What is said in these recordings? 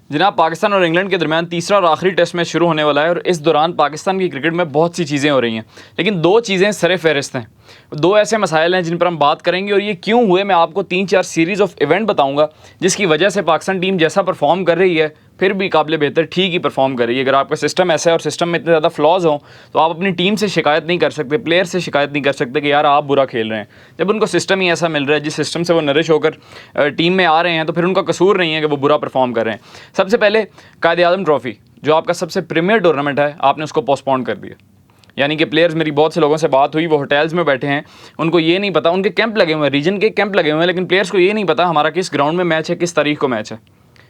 जनाब, पाकिस्तान और इंग्लैंड के दरमियान तीसरा और आखिरी टेस्ट मैच शुरू होने वाला है और इस दौरान पाकिस्तान की क्रिकेट में बहुत सी चीज़ें हो रही हैं, लेकिन दो चीज़ें सरे फहरिस्त हैं। दो ऐसे मसाइल हैं जिन पर हम बात करेंगे और ये क्यों हुए, मैं आपको 3-4 सीरीज़ ऑफ इवेंट बताऊंगा जिसकी वजह से पाकिस्तान टीम जैसा परफॉर्म कर रही है फिर भी काबिल बेहतर ठीक ही परफॉर्म कर रही है। अगर आपका सिस्टम ऐसा है और सिस्टम में इतने ज़्यादा फ्लॉज हों तो आप अपनी टीम से शिकायत नहीं कर सकते, प्लेयर से शिकायत नहीं कर सकते कि यार आप बुरा खेल रहे हैं। जब उनको सिस्टम ही ऐसा मिल रहा है, जिस सिस्टम से वो नरिश होकर टीम में आ रहे हैं, तो फिर उनका कसूर नहीं है कि वो बुरा परफॉर्म कर रहे हैं। सबसे पहले कायद-ए-आज़म ट्रॉफ़ी, जो आपका सबसे प्रीमियर टूर्नामेंट है, आपने उसको पोस्टपोन कर दिया। यानी कि प्लेयर्स, मेरी बहुत से लोगों से बात हुई, वो होटल्स में बैठे हैं, उनको ये नहीं पता, उनके कैंप लगे हुए हैं, रीजन के कैंप लगे हुए हैं, लेकिन प्लेयर्स को ये नहीं पता हमारा किस ग्राउंड में मैच है, किस तारीख को मैच है।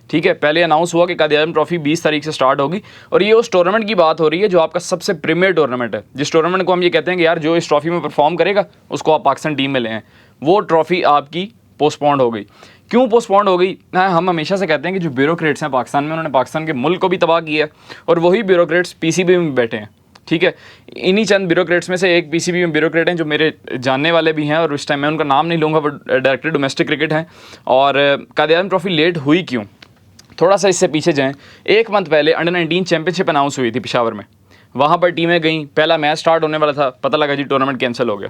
ठीक है, पहले अनाउंस हुआ कि कायद-ए-आज़म ट्रॉफ़ी 20 तारीख से स्टार्ट होगी और ये उस टूर्नामेंट की बात हो रही है जो आपका सबसे प्रीमियर टूर्नामेंट है, जिस टूर्नामेंट को हम ये कहते हैं कि यार जो इस ट्रॉफ़ी में परफॉर्म करेगा उसको आप पाकिस्तान टीम में ले आएँ। वो ट्रॉफ़ी आपकी पोस्टपोन्ड हो गई। क्यों पोस्टपोन्ड हो गई? हम हमेशा से कहते हैं कि जो ब्यूरोक्रेट्स हैं पाकिस्तान में, उन्होंने पाकिस्तान के मुल्क को भी तबाह किया है और वही ब्यूरोक्रेट्स पीसीबी में बैठे हैं। ठीक है, इन्हीं चंद ब्यूरोक्रेट्स में से एक पीसीबी में ब्यूरोक्रेट हैं जो मेरे जानने वाले भी हैं और उस टाइम मैं उनका नाम नहीं लूँगा, वो डायरेक्टर डोमेस्टिक क्रिकेट हैं। और कायद-ए-आज़म ट्रॉफ़ी लेट हुई क्यों? थोड़ा सा इससे पीछे जाएं। एक मंथ पहले अंडर-19 चैंपियनशिप अनाउंस हुई थी पेशावर में, वहाँ पर टीमें गईं, पहला मैच स्टार्ट होने वाला था, पता लगा जी टूर्नामेंट कैंसिल हो गया।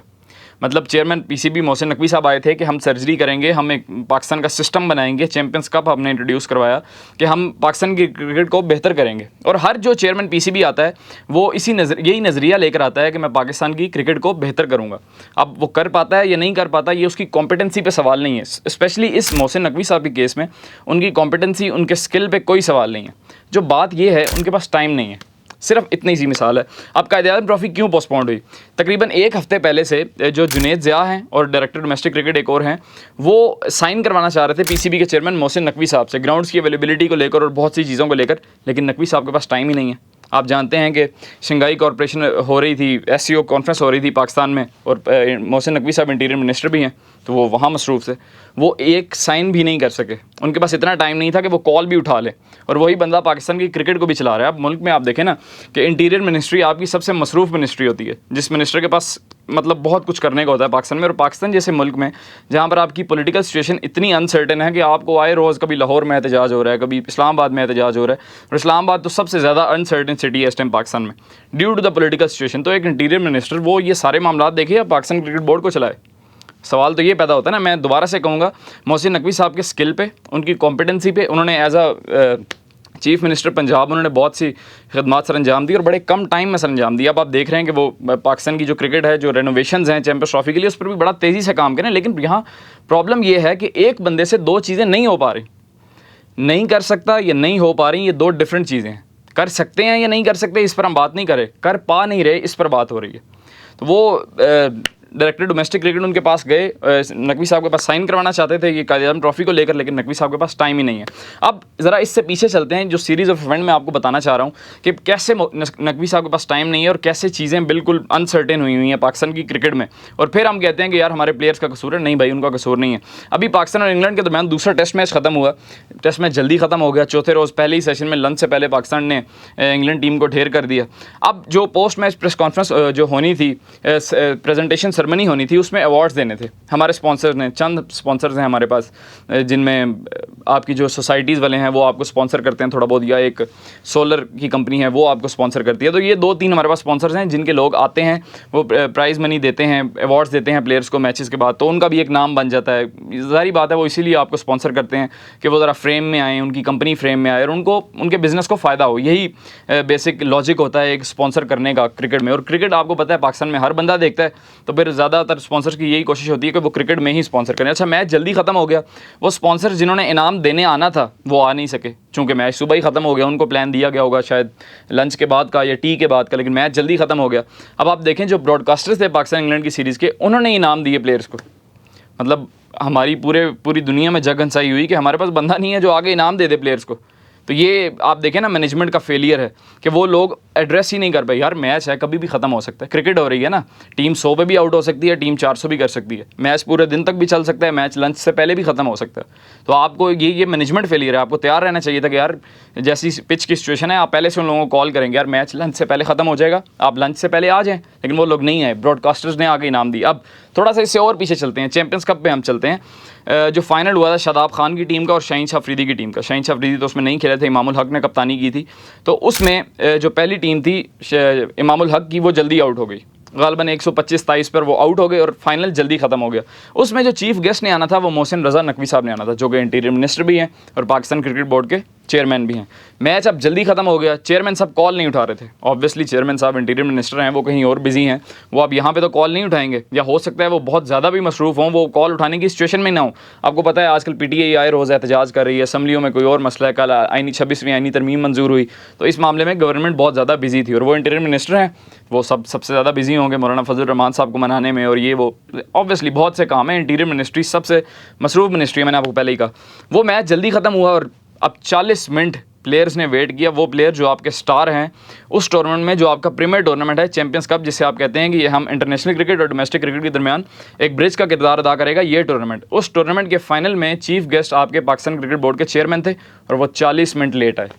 मतलब चेयरमैन पीसीबी मोहसिन नकवी साहब आए थे कि हम सर्जरी करेंगे, हम एक पाकिस्तान का सिस्टम बनाएंगे, चैंपियंस कप हमने इंट्रोड्यूस करवाया कि हम पाकिस्तान की क्रिकेट को बेहतर करेंगे। और हर जो चेयरमैन पीसीबी आता है वो यही नज़रिया लेकर आता है कि मैं पाकिस्तान की क्रिकेट को बेहतर करूँगा। अब वो कर पाता है या नहीं कर पाता, ये उसकी कॉम्पिटेंसी पे सवाल नहीं है। स्पेशली इस मोहसिन नकवी साहब के केस में उनकी कॉम्पिटेंसी, उनके स्किल पे कोई सवाल नहीं है। जो बात ये है, उनके पास टाइम नहीं है। सिर्फ इतनी सी मिसाल है। अब कायद-ए-आज़म ट्रॉफ़ी क्यों पोस्टपोन्ड हुई? तकरीबन एक हफ़्ते पहले से जो जुनैद ज़िया हैं और डायरेक्टर डोमेस्टिक क्रिकेट एक और हैं, वो साइन करवाना चाह रहे थे पीसीबी के चेयरमैन मोहसिन नकवी साहब से, ग्राउंड्स की अवेलेबिलिटी को लेकर और बहुत सी चीज़ों को लेकर, लेकिन नकवी साहब के पास टाइम ही नहीं है। आप जानते हैं कि शंघाई कॉरपोरेशन हो रही थी, एससीओ कॉन्फ्रेंस हो रही थी पाकिस्तान में और मोहसिन नकवी साहब इंटीरियर मिनिस्टर भी हैं, तो वो वहाँ मसरूफ़ थे, वो एक साइन भी नहीं कर सके। उनके पास इतना टाइम नहीं था कि वो कॉल भी उठा लें, और वही बंदा पाकिस्तान की क्रिकेट को भी चला रहा है। अब मुल्क में आप देखें ना कि इंटीरियर मिनिस्ट्री आपकी सबसे मसरूफ़ मिनिस्ट्री होती है, जिस मिनिस्टर के पास मतलब बहुत कुछ करने को होता है पाकिस्तान में। और पाकिस्तान जैसे मुल्क में जहाँ पर आपकी पॉलिटिकल सिचुएशन इतनी अनसर्टेन है कि आपको आए रोज़ कभी लाहौर में एहतजाज हो रहा है, कभी इस्लामाबाद में एहतजाज हो रहा है, और इस्लामाबाद तो सबसे ज़्यादा अनसर्टेन सिटी है इस टाइम पाकिस्तान में due to the political situation. तो एक इंटीरियर मिनिस्टर वो ये सारे मामला देखे या पाकिस्तान क्रिकेट बोर्ड को चलाए? सवाल तो ये पैदा होता है ना। मैं दोबारा से कहूँगा, मोहसिन नकवी साहब के स्किल पे, उनकी कॉम्पिटेंसी पे, उन्होंने as a chief minister Punjab उन्होंने बहुत सी खिदमात सर अंजाम दी और बड़े कम टाइम में सर अंजाम दिया। अब आप देख रहे हैं कि वो पाकिस्तान की जो क्रिकेट है, जो रेनोवेशंस हैं चैंपियंस ट्रॉफी के लिए, उस पर भी बड़ा तेज़ी से काम करें। लेकिन यहाँ प्रॉब्लम ये है कि एक बंदे से दो चीज़ें नहीं हो पा रही। नहीं कर सकता या नहीं हो पा रही, ये दो डिफरेंट चीज़ें हैं। कर सकते हैं या नहीं कर सकते, इस पर हम बात नहीं करें, कर पा नहीं रहे, इस पर बात हो रही है। तो वो डायरेक्टर डोमेस्टिक क्रिकेट उनके पास गए, नकवी साहब के पास साइन करवाना चाहते थे ये कायद-ए-आज़म ट्रॉफ़ी को लेकर, लेकिन नकवी साहब के पास टाइम ही नहीं है। अब ज़रा इससे पीछे चलते हैं, जो सीरीज़ ऑफ इवेंट मैं आपको बताना चाह रहा हूँ कि कैसे नकवी साहब के पास टाइम नहीं है और कैसे चीज़ें बिल्कुल अनसर्टेन हुई हैं पाकिस्तान की क्रिकेट में, और फिर हम कहते हैं कि यार हमारे प्लेयर्स का कसूर है। नहीं भाई, उनका कसूर नहीं है। अभी पाकिस्तान और इंग्लैंड के दरमियान दूसरा टेस्ट मैच ख़त्म हुआ, टेस्ट मैच जल्दी ख़त्म हो गया। चौथे रोज़ पहले ही सेशन में लंच से पहले पाकिस्तान ने इंग्लैंड टीम को ढेर कर दिया। अब जो पोस्ट मैच प्रेस कॉन्फ्रेंस जो होनी थी, प्रेजेंटेशन सेरेमनी होनी थी, उसमें अवार्ड्स देने थे। हमारे स्पॉन्सर्स ने, चंद स्पॉन्सर्स हैं हमारे पास, जिनमें आपकी जो सोसाइटीज़ वाले हैं वो आपको स्पॉन्सर करते हैं थोड़ा बहुत, या एक सोलर की कंपनी है वो आपको स्पॉन्सर करती है। तो ये 2-3 हमारे पास स्पॉन्सर्स हैं जिनके लोग आते हैं, वो प्राइज़ मनी देते हैं, अवार्ड्स देते हैं प्लेयर्स को मैचेस के बाद, तो उनका भी एक नाम बन जाता है। ज़ाहिर बात है वो इसीलिए आपको स्पॉन्सर करते हैं कि वो ज़रा फ्रेम में आएँ, उनकी कंपनी फ्रेम में आए और उनको उनके बिज़नेस को फ़ायदा हो। यही बेसिक लॉजिक होता है एक स्पॉन्सर करने का क्रिकेट में। और क्रिकेट आपको पता है पाकिस्तान में हर बंदा देखता है, तो फिर ज़्यादातर स्पॉन्सर्स की यही कोशिश होती है कि वो क्रिकेट में ही स्पॉन्सर करें। अच्छा, मैच जल्दी ख़त्म हो गया, वो स्पॉन्सर जिन्होंने इनाम देने आना था वो आ नहीं सके, चूँकि मैच सुबह ही ख़त्म हो गया। उनको प्लान दिया गया होगा शायद लंच के बाद का या टी के बाद का, लेकिन मैच जल्दी ख़त्म हो गया। अब आप देखें जो ब्रॉडकास्टर्स थे पाकिस्तान इंग्लैंड की सीरीज़ के, उन्होंने इनाम दिए प्लेयर्स को। मतलब हमारी पूरी दुनिया में जग हंसाई हुई कि हमारे पास बंदा नहीं है जो आगे इनाम दे दे प्लेयर्स को। तो ये आप देखें ना, मैनेजमेंट का फेलियर है कि वो लोग एड्रेस ही नहीं कर पाए। यार मैच है, कभी भी ख़त्म हो सकता है, क्रिकेट हो रही है ना, टीम 100 पे भी आउट हो सकती है, टीम 400 भी कर सकती है, मैच पूरे दिन तक भी चल सकता है, मैच लंच से पहले भी ख़त्म हो सकता है। तो आपको ये मैनेजमेंट फेलियर है। आपको तैयार रहना चाहिए था कि यार जैसी पिच की सिचुएशन है, आप पहले से उन लोगों को कॉल करेंगे, यार मैच लंच से पहले ख़त्म हो जाएगा, आप लंच से पहले आ जाएँ, लेकिन वो लोग नहीं आए, ब्रॉडकास्टर्स ने आके इनाम दी। अब थोड़ा सा इससे और पीछे चलते हैं, चैंपियंस कप पे हम चलते हैं। जो फाइनल हुआ था शादाब खान की टीम का और शाहीन शाह अफरीदी की टीम का। शाहीन शाह अफरीदी तो उसमें नहीं खेले थे, इमामुल हक ने कप्तानी की थी। तो उसमें जो पहली टीम थी इमामुल हक की, वो जल्दी आउट हो गई, गालबन 125-27 पर वो आउट हो गए और फाइनल जल्दी ख़त्म हो गया। उसमें जो चीफ गेस्ट ने आना था वो मोहसिन रज़ा नकवी साहब ने आना था, जो कि इंटीरियर मिनिस्टर भी हैं और पाकिस्तान क्रिकेट बोर्ड के चेयरमैन भी हैं। मैच अब जल्दी ख़त्म हो गया, चेयरमैन साहब कॉल नहीं उठा रहे थे। ऑब्वियसली चेयरमैन साहब इंटीरियर मिनिस्टर हैं, वो कहीं और बिजी हैं, वो अब यहाँ पे तो कॉल नहीं उठाएंगे, या हो सकता है वो बहुत ज़्यादा भी मसरूफ़ हों, वो कॉल उठाने की सिचुएशन में ना हो। आपको पता है आजकल PTI आए रोज़ एहतजाज कर रही है, असम्बलियों में कोई और मसला है, कल 26वीं आईनी तरमीम मंजूर हुई, तो इस मामले में गवर्नमेंट बहुत ज़्यादा बिजी थी और वो इंटीरियर मिनिस्टर हैं, वो सबसे ज़्यादा बिजी होंगे मौलाना फजल रहमान साहब को मनाने में, और ये वो ऑब्वियसली बहुत से काम है। इंटीरियर मिनिस्ट्री सबसे मसरूफ़ मिनिस्ट्री है, मैंने आपको पहले ही कहा। वो मैच जल्दी ख़त्म हुआ और अब 40 मिनट प्लेयर्स ने वेट किया। वो प्लेयर जो आपके स्टार हैं उस टूर्नामेंट में, जो आपका प्रीमियर टूर्नामेंट है चैंपियंस कप, जिसे आप कहते हैं कि ये हम इंटरनेशनल क्रिकेट और डोमेस्टिक क्रिकेट के दरमियान एक ब्रिज का किरदार अदा करेगा ये टूर्नामेंट। उस टूर्नामेंट के फाइनल में चीफ गेस्ट आपके पाकिस्तान क्रिकेट बोर्ड के चेयरमैन थे और वो 40 मिनट लेट आए,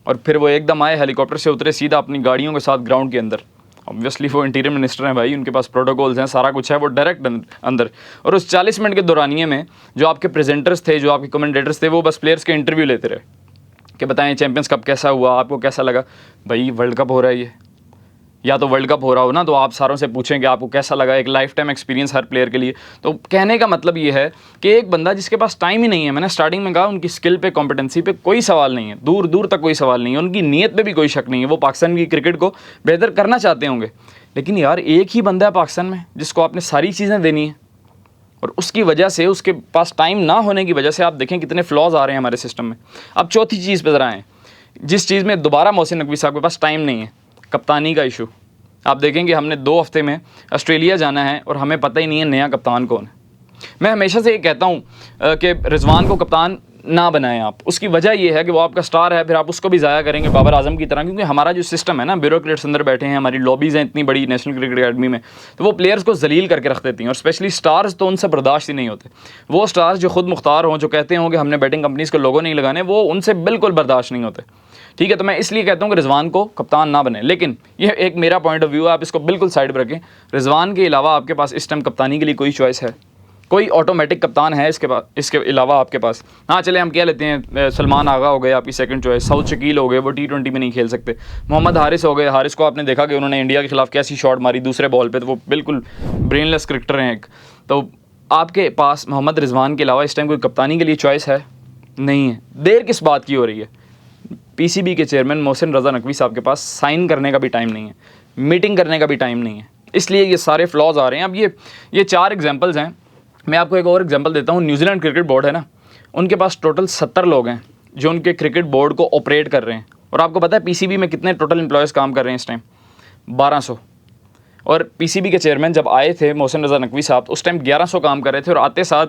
और फिर वो एकदम आए, हेलीकॉप्टर से उतरे सीधा अपनी गाड़ियों के साथ ग्राउंड के अंदर। ऑब्वियसली वो इंटीरियर मिनिस्टर हैं भाई, उनके पास प्रोटोकॉल्स हैं, सारा कुछ है, वो डायरेक्ट अंदर। और उस 40 मिनट के दौरानिए में जो आपके प्रेजेंटर्स थे, जो आपके कमेंटेटर्स थे, वो बस प्लेयर्स के इंटरव्यू लेते रहे कि बताएं चैंपियंस कप कैसा हुआ, आपको कैसा लगा। भाई वर्ल्ड कप हो रहा है ये, या तो वर्ल्ड कप हो रहा हो ना, तो आप सारों से पूछें कि आपको कैसा लगा। एक लाइफ टाइम एक्सपीरियंस हर प्लेयर के लिए। तो कहने का मतलब ये है कि एक बंदा जिसके पास टाइम ही नहीं है, मैंने स्टार्टिंग में कहा उनकी स्किल पे, कॉम्पिटेंसी पे कोई सवाल नहीं है, दूर दूर तक कोई सवाल नहीं है, उनकी नीयत पे भी कोई शक नहीं है, वो पाकिस्तान की क्रिकेट को बेहतर करना चाहते होंगे। लेकिन यार एक ही बंदा है पाकिस्तान में जिसको आपने सारी चीज़ें देनी है, और उसकी वजह से, उसके पास टाइम ना होने की वजह से आप देखें कितने फ्लॉज आ रहे हैं हमारे सिस्टम में। अब चौथी चीज़ पर ज़रा आएँ, जिस चीज़ में दोबारा मोहसिन नकवी साहब के पास टाइम नहीं है, कप्तानी का इशू। आप देखेंगे हमने 2 हफ्ते में ऑस्ट्रेलिया जाना है और हमें पता ही नहीं है नया कप्तान कौन है। मैं हमेशा से ये कहता हूँ कि रिजवान को कप्तान ना बनाएं आप। उसकी वजह ये है कि वो आपका स्टार है, फिर आप उसको भी ज़ाया करेंगे बाबर आजम की तरह, क्योंकि हमारा जो सिस्टम है ना, ब्यूरोक्रेट्स अंदर बैठे हैं, हमारी लॉबीज़ हैं इतनी बड़ी नेशनल क्रिकेट अकेडमी में, तो वो प्लेयर्स को जलील करके रख देती हैं। और स्पेशली स्टार्स तो उनसे बर्दाश्त ही नहीं होते। वो स्टार्स जो खुद मुख्तार हों, जो कहते हों कि हमने बैटिंग कंपनीज़ को लोगों नहीं लगाने, वो उनसे बिल्कुल बर्दाश्त नहीं होते। ठीक है, तो मैं इसलिए कहता हूँ कि रिजवान को कप्तान ना बने। लेकिन ये एक मेरा पॉइंट ऑफ व्यू है, आप इसको बिल्कुल साइड पर रखें। रिजवान के अलावा आपके पास इस टाइम कप्तानी के लिए कोई चॉइस है? कोई ऑटोमेटिक कप्तान है इसके अलावा आपके पास? हाँ चले हम कह लेते हैं सलमान आगा हो गए आपकी सेकंड चॉइस, साउथ शकील हो गए, वो T20 में नहीं खेल सकते, मोहम्मद हारिस हो गए। हारिस को आपने देखा कि उन्होंने इंडिया के खिलाफ कैसी शॉट मारी दूसरे बॉल पे, तो वो बिल्कुल ब्रेनलेस क्रिकेटर हैं एक। तो आपके पास मोहम्मद रिजवान के अलावा इस टाइम कोई कप्तानी के लिए चॉइस है? नहीं है। देर किस बात की हो रही है? PCB के चेयरमैन मोहसिन रज़ा नकवी साहब के पास साइन करने का भी टाइम नहीं है, मीटिंग करने का भी टाइम नहीं है, इसलिए ये सारे फ्लॉज आ रहे हैं। अब ये 4 एग्जांपल्स हैं। मैं आपको एक और एग्जांपल देता हूँ। न्यूजीलैंड क्रिकेट बोर्ड है ना, उनके पास टोटल 70 लोग हैं जो उनके क्रिकेट बोर्ड को ऑपरेट कर रहे हैं। और आपको पता है PCB में कितने टोटल एम्प्लॉयज़ काम कर रहे हैं इस टाइम? 1200। और PCB के चेयरमैन जब आए थे मोहसिन रज़ा नकवी साहब, उस टाइम 1100 काम कर रहे थे। और आते साथ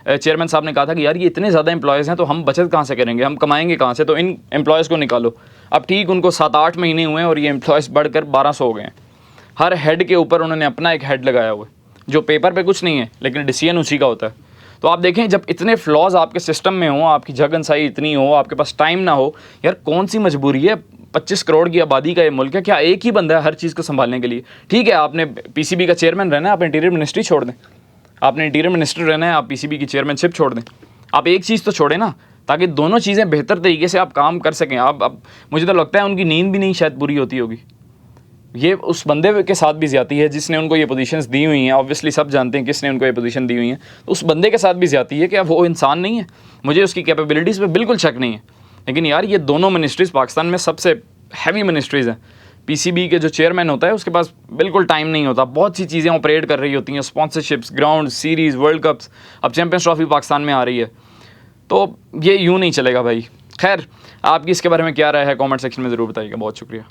चेयरमैन साहब ने कहा था कि यार ये इतने ज़्यादा एम्प्लॉयज़ हैं तो हम बचत कहाँ से करेंगे, हम कमाएंगे कहाँ से, तो इन एम्प्लॉयज़ को निकालो। अब ठीक उनको 7-8 महीने हुए हैं और ये एम्प्लॉयज़ बढ़कर 1200 हो गए हैं। हर हेड के ऊपर उन्होंने अपना एक हेड लगाया हुआ है, जो पेपर पे कुछ नहीं है लेकिन डिसीजन उसी का होता है। तो आप देखें, जब इतने फ्लॉज आपके सिस्टम में हो, आपकी जगनसाई इतनी हो, आपके पास टाइम ना हो, यार कौन सी मजबूरी है? 25 करोड़ की आबादी का ये मुल्क है, क्या एक ही बंदा है हर चीज़ को संभालने के लिए? ठीक है, आपने PCB का चेयरमैन रहना है, आप इंटीरियर मिनिस्ट्री छोड़ दें। आपने इंटीरियर मिनिस्टर रहना है, आप PCB की चेयरमैनशिप छोड़ दें। आप एक चीज़ तो छोड़ें ना, ताकि दोनों चीज़ें बेहतर तरीके से आप काम कर सकें। अब मुझे तो लगता है उनकी नींद भी नहीं शायद पूरी होती होगी। ये उस बंदे के साथ भी ज़्यादती है जिसने उनको ये पोजीशंस दी हुई हैं। ऑब्वियसली सब जानते हैं किसने उनको ये पोजीशन दी हुई है, तो उस बंदे के साथ भी ज़्यादती है कि अब वो इंसान नहीं है। मुझे उसकी कैपेबिलिटीज़ पे बिल्कुल शक नहीं है, लेकिन यार ये दोनों मिनिस्ट्रीज़ पाकिस्तान में सबसे हैवी मिनिस्ट्रीज़ हैं। PCB के जो चेयरमैन होता है उसके पास बिल्कुल टाइम नहीं होता, बहुत सी चीज़ें ऑपरेट कर रही होती हैं, sponsorships, ground, series, world cups, अब चैम्पियंस ट्रॉफी पाकिस्तान में आ रही है, तो ये यूँ नहीं चलेगा भाई। खैर, आपकी इसके बारे में क्या राय है कमेंट सेक्शन में ज़रूर बताइएगा। बहुत शुक्रिया।